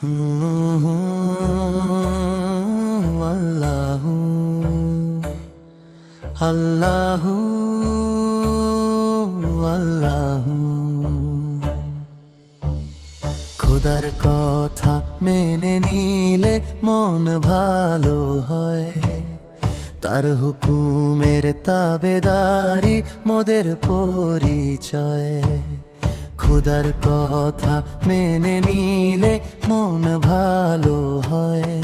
আল্লাহু আল্লাহু আল্লাহু। খোদার কথা মেনে নিলে মন ভালো হয়, তার হুকুমের তাবেদারি মোদের পরিচয়। খোদার কথা মেনে নিলে মন ভালো হয়,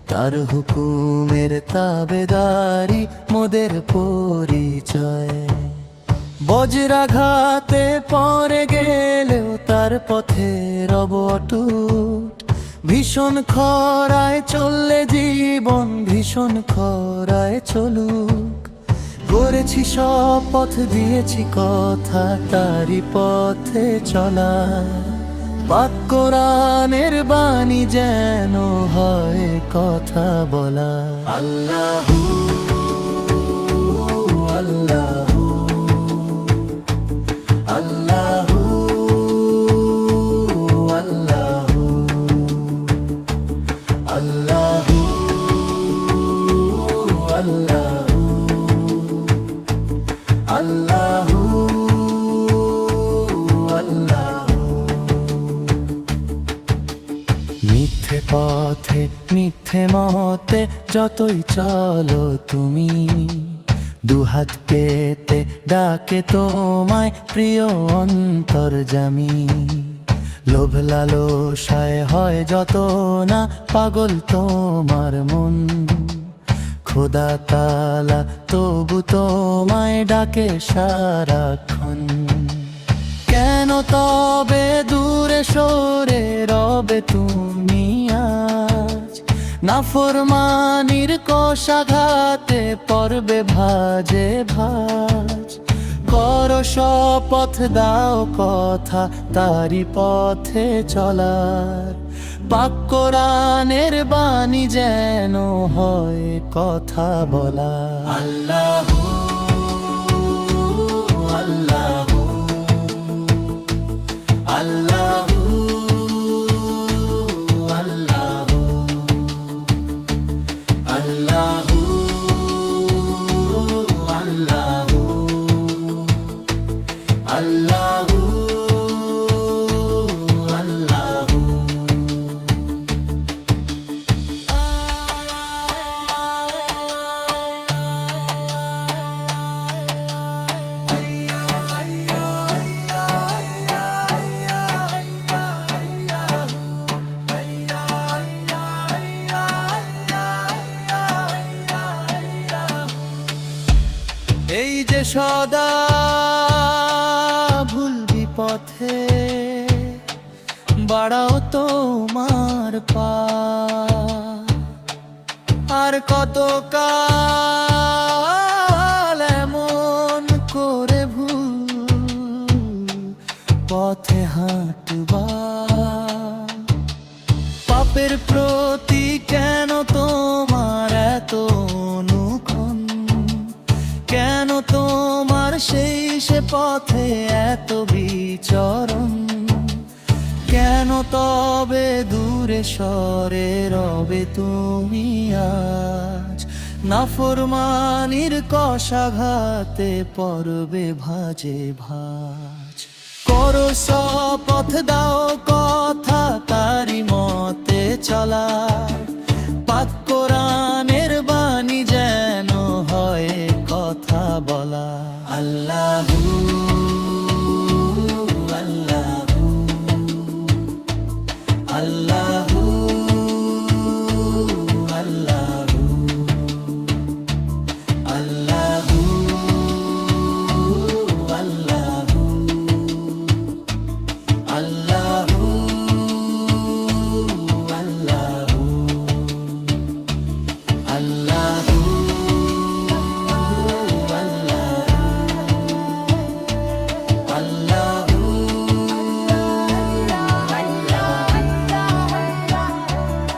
তার হুকুমের তাবেদারি মোদের পরিচয়। বজ্রাঘাতে পড়ে গেলেও তার পথে রব অটুট। ভীষণ খরায় চললে জীবন ভীষণ খরায় চলুক। করেছি শপথ দিয়েছি কথা তারি পথে চলা। পাক কোরআনের বাণী যেন হয় কথা বলা। আল্লাহু আল্লাহু আল্লাহু আল্লাহু আল্লাহু আল্লাহু আল্লাহু আল্লাহু। মিথ্যে পথে মিথ্যে মতে যতই চলো তুমি, দুহাত পেতে ডাকে তোমায় প্রিয় অন্তর্যামী। লোভ লালসায় হয় যত না পাগল তোমার মন, খোদা তাআলা তবু তোমায় ডাকে সারাক্ষণ। কেন তবে দূরে সরে রবে তুমি আজ? নাফরমানির কষাঘাতে পড়বে ভাজে ভাজ। করো শপথ দাও কথা তারি পথে চলার। পাক কোরআনের বাণী যেন হয় কথা বলা। আল্লাহু আল্লাহু আল্লাহু আল্লাহু আল্লাহু আল্লাহু আল্লাহু আল্লাহু। এই যে সদা ভুলবি পথে, বাড়াও তোমার পা। আর কত কাল এমন করে ভুল পথে হাঁটবা? পাপের প্রতি কেন তোমার এত অনুক্ষণ? কেন তোমার সেই সে পথে এত বিচরণ? কেন তবে দূরে সরে রবে তুমি আজ? নাফরমানির কষাঘাতে পড়বে ভাজে ভাজ। করো শপথ দাও কথা